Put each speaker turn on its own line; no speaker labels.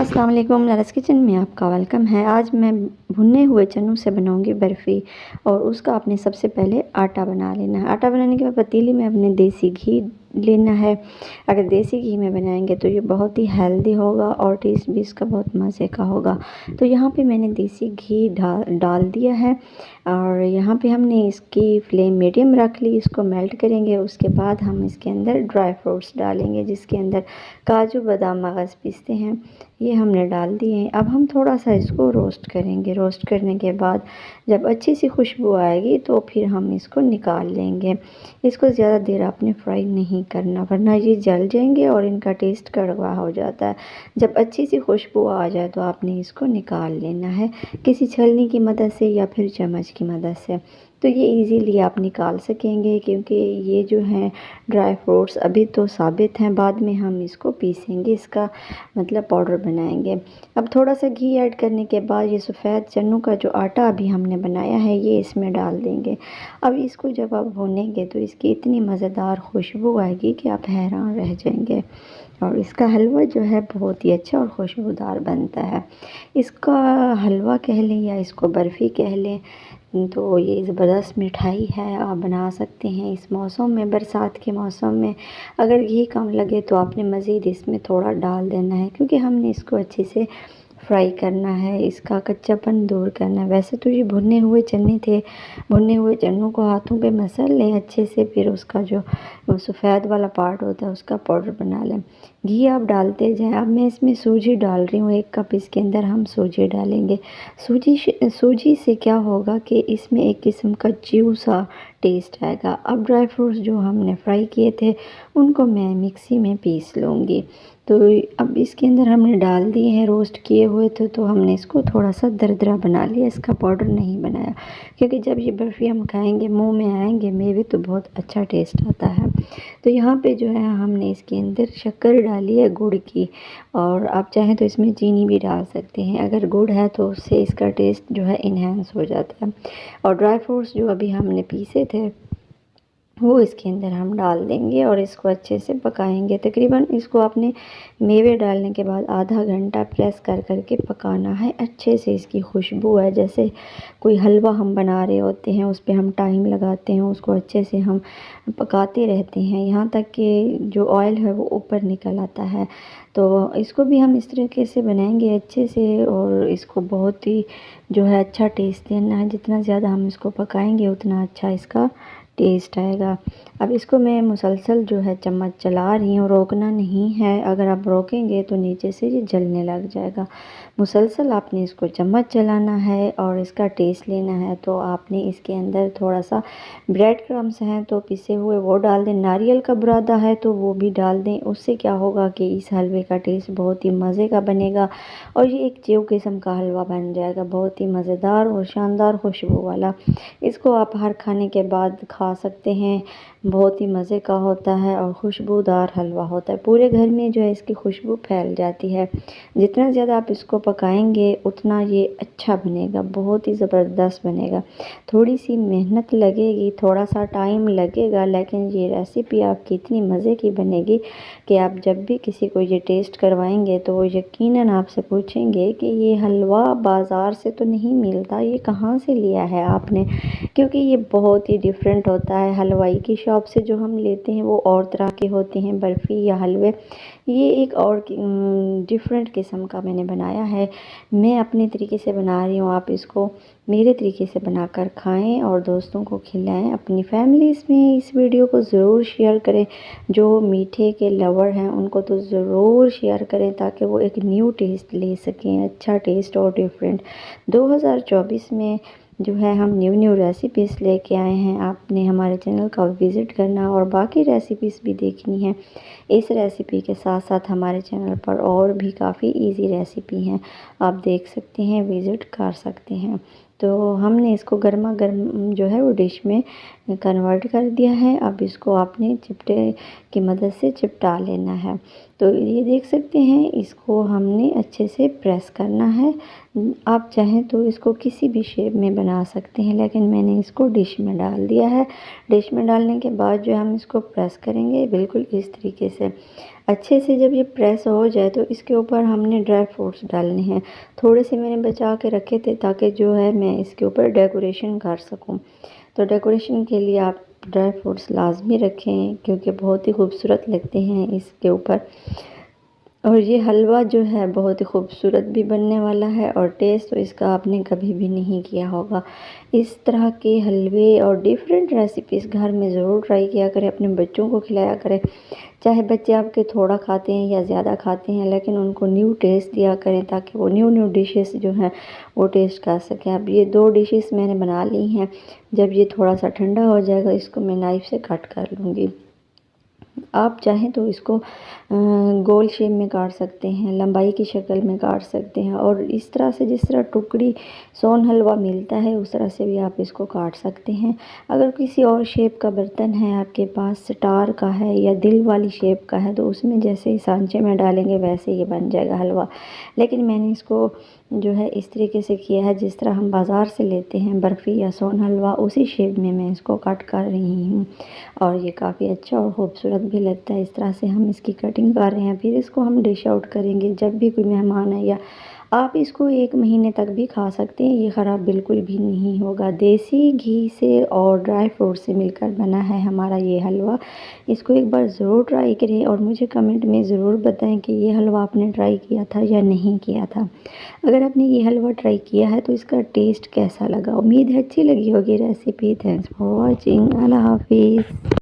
अस्सलाम वालेकुम, लाराज़ किचन में आपका वेलकम है। आज मैं भुने हुए चनों से बनाऊंगी बर्फ़ी और उसका आपने सबसे पहले आटा बना लेना है। आटा बनाने के बाद पतीली में अपने देसी घी लेना है। अगर देसी घी में बनाएंगे तो ये बहुत ही हेल्दी होगा और टेस्ट भी इसका बहुत मज़े का होगा। तो यहाँ पे मैंने देसी घी डाल दिया है और यहाँ पे हमने इसकी फ्लेम मीडियम रख ली। इसको मेल्ट करेंगे, उसके बाद हम इसके अंदर ड्राई फ्रूट्स डालेंगे, जिसके अंदर काजू बादाम मगज़ पिस्ते हैं, ये हमने डाल दिए हैं। अब हम थोड़ा सा इसको रोस्ट करेंगे। रोस्ट करने के बाद जब अच्छी सी खुशबू आएगी तो फिर हम इसको निकाल लेंगे। इसको ज़्यादा देर आपने फ्राई नहीं करना, वरना ये जल जाएंगे और इनका टेस्ट कड़वा हो जाता है। जब अच्छी सी खुशबू आ जाए तो आपने इसको निकाल लेना है किसी छलनी की मदद से या फिर चम्मच की मदद से। तो ये इजीली आप निकाल सकेंगे, क्योंकि ये जो हैं ड्राई फ्रूट्स अभी तो साबित हैं, बाद में हम इसको पीसेंगे, इसका मतलब पाउडर बनाएंगे। अब थोड़ा सा घी ऐड करने के बाद ये सफ़ेद चनों का जो आटा अभी हमने बनाया है ये इसमें डाल देंगे। अब इसको जब आप भूनेंगे तो इसकी इतनी मज़ेदार खुशबू आएगी कि आप हैरान रह जाएंगे। और इसका हलवा जो है बहुत ही अच्छा और खुशबूदार बनता है। इसका हलवा कह लें या इसको बर्फ़ी कह लें, तो ये ज़बरदस्त मिठाई है। आप बना सकते हैं इस मौसम में, बरसात के मौसम में। अगर घी कम लगे तो आपने मज़ीद इसमें थोड़ा डाल देना है, क्योंकि हमने इसको अच्छे से फ्राई करना है, इसका कच्चापन दूर करना है। वैसे तो ये भुने हुए चने थे, भुने हुए चनों को हाथों पे मसल लें अच्छे से, फिर उसका जो सफ़ेद वाला पार्ट होता है उसका पाउडर बना लें। घी आप डालते जाएं। अब मैं इसमें सूजी डाल रही हूँ 1 कप, इसके अंदर हम सूजी डालेंगे। सूजी से क्या होगा कि इसमें एक किस्म का च्यू सा टेस्ट आएगा। अब ड्राई फ्रूट्स जो हमने फ्राई किए थे उनको मैं मिक्सी में पीस लूँगी। तो अब इसके अंदर हमने डाल दिए हैं, रोस्ट किए हुए थे तो हमने इसको थोड़ा सा दरदरा बना लिया, इसका पाउडर नहीं बनाया, क्योंकि जब ये बर्फ़ी हम खाएंगे मुंह में आएंगे मेवे तो बहुत अच्छा टेस्ट आता है। तो यहाँ पे जो है हमने इसके अंदर शक्कर डाली है गुड़ की, और आप चाहें तो इसमें चीनी भी डाल सकते हैं। अगर गुड़ है तो उससे इसका टेस्ट जो है इन्हेंस हो जाता है। और ड्राई फ्रूट्स जो अभी हमने पीसे थे वो इसके अंदर हम डाल देंगे और इसको अच्छे से पकाएंगे। तकरीबन इसको आपने मेवे डालने के बाद आधा घंटा प्रेस कर करके पकाना है। अच्छे से इसकी खुशबू है, जैसे कोई हलवा हम बना रहे होते हैं उस पे हम टाइम लगाते हैं, उसको अच्छे से हम पकाते रहते हैं यहाँ तक कि जो ऑयल है वो ऊपर निकल आता है। तो इसको भी हम इस तरीके से बनाएंगे अच्छे से, और इसको बहुत ही जो है अच्छा टेस्ट देना है। जितना ज़्यादा हम इसको पकाएंगे उतना अच्छा इसका टेस्ट आएगा। अब इसको मैं मुसलसल जो है चम्मच चला रही हूँ, रोकना नहीं है। अगर आप रोकेंगे तो नीचे से ये जलने लग जाएगा। मुसलसल आपने इसको चम्मच चलाना है और इसका टेस्ट लेना है। तो आपने इसके अंदर थोड़ा सा ब्रेड क्रम्स हैं तो पिसे हुए वो डाल दें, नारियल का बुरादा है तो वो भी डाल दें। उससे क्या होगा कि इस हलवे का टेस्ट बहुत ही मज़े का बनेगा और ये एक च्यू किस्म का हलवा बन जाएगा, बहुत ही मज़ेदार और शानदार खुशबू वाला। इसको आप हर खाने के बाद खा सकते हैं, बहुत ही मज़े का होता है और खुशबूदार हलवा होता है। पूरे घर में जो है इसकी खुशबू फैल जाती है। जितना ज़्यादा आप इसको पकाएंगे उतना ये अच्छा बनेगा, बहुत ही ज़बरदस्त बनेगा। थोड़ी सी मेहनत लगेगी, थोड़ा सा टाइम लगेगा, लेकिन ये रेसिपी आपकी इतनी मज़े की बनेगी कि आप जब भी किसी को ये टेस्ट करवाएंगे तो वो यकीनन आपसे पूछेंगे कि ये हलवा बाज़ार से तो नहीं मिलता, ये कहाँ से लिया है आपने, क्योंकि ये बहुत ही डिफरेंट होता है। हलवाई की शॉप से जो हम लेते हैं वो और तरह के होते हैं बर्फ़ी या हलवे, ये एक और डिफरेंट किस्म का मैंने बनाया है। मैं अपने तरीके से बना रही हूँ, आप इसको मेरे तरीके से बनाकर खाएं और दोस्तों को खिलाएं। अपनी फैमिलीज़ में इस वीडियो को ज़रूर शेयर करें। जो मीठे के लवर हैं उनको तो ज़रूर शेयर करें ताकि वो एक न्यू टेस्ट ले सकें, अच्छा टेस्ट और डिफरेंट। 2024 में जो है हम न्यू रेसिपीज़ लेके आए हैं। आपने हमारे चैनल का विज़िट करना और बाकी रेसिपीज़ भी देखनी है। इस रेसिपी के साथ साथ हमारे चैनल पर और भी काफ़ी इजी रेसिपी हैं, आप देख सकते हैं, विज़िट कर सकते हैं। तो हमने इसको गर्मा गर्म जो है वो डिश में कन्वर्ट कर दिया है। अब इसको आपने चिपटे की मदद से चिपटा लेना है। तो ये देख सकते हैं, इसको हमने अच्छे से प्रेस करना है। आप चाहें तो इसको किसी भी शेप में बना सकते हैं, लेकिन मैंने इसको डिश में डाल दिया है। डिश में डालने के बाद जो हम इसको प्रेस करेंगे बिल्कुल इस तरीके से। अच्छे से जब ये प्रेस हो जाए तो इसके ऊपर हमने ड्राई फ्रूट्स डालने हैं। थोड़े से मैंने बचा के रखे थे ताकि जो है मैं इसके ऊपर डेकोरेशन कर सकूं। तो डेकोरेशन के लिए आप ड्राई फ्रूट्स लाजमी रखें क्योंकि बहुत ही खूबसूरत लगते हैं इसके ऊपर। और ये हलवा जो है बहुत ही खूबसूरत भी बनने वाला है और टेस्ट तो इसका आपने कभी भी नहीं किया होगा। इस तरह के हलवे और डिफरेंट रेसिपीज़ घर में ज़रूर ट्राई किया करें, अपने बच्चों को खिलाया करें। चाहे बच्चे आपके थोड़ा खाते हैं या ज़्यादा खाते हैं, लेकिन उनको न्यू टेस्ट दिया करें ताकि वो न्यू न्यू डिशेस जो हैं वो टेस्ट कर सकें। अब ये 2 डिशेस मैंने बना ली हैं। जब ये थोड़ा सा ठंडा हो जाएगा इसको मैं नाइफ़ से कट कर लूँगी। आप चाहें तो इसको गोल शेप में काट सकते हैं, लंबाई की शक्ल में काट सकते हैं और इस तरह से जिस तरह टुकड़ी सोन हलवा मिलता है उस तरह से भी आप इसको काट सकते हैं। अगर किसी और शेप का बर्तन है आपके पास, स्टार का है या दिल वाली शेप का है, तो उसमें जैसे ही सांचे में डालेंगे वैसे ये बन जाएगा हलवा। लेकिन मैंने इसको जो है इस तरीके से किया है जिस तरह हम बाज़ार से लेते हैं बर्फ़ी या सोन हलवा, उसी शेप में मैं इसको कट कर रही हूँ और ये काफ़ी अच्छा और ख़ूबसूरत भी लगता है। इस तरह से हम इसकी कटिंग कर रहे हैं, फिर इसको हम डिश आउट करेंगे जब भी कोई मेहमान आए, या आप इसको 1 महीने तक भी खा सकते हैं, ये ख़राब बिल्कुल भी नहीं होगा। देसी घी से और ड्राई फ्रूट से मिलकर बना है हमारा ये हलवा। इसको एक बार ज़रूर ट्राई करें और मुझे कमेंट में ज़रूर बताएं कि ये हलवा आपने ट्राई किया था या नहीं किया था। अगर आपने ये हलवा ट्राई किया है तो इसका टेस्ट कैसा लगा? उम्मीद है अच्छी लगी होगी रेसिपी। Thanks for watching. अल्लाह हाफिज़।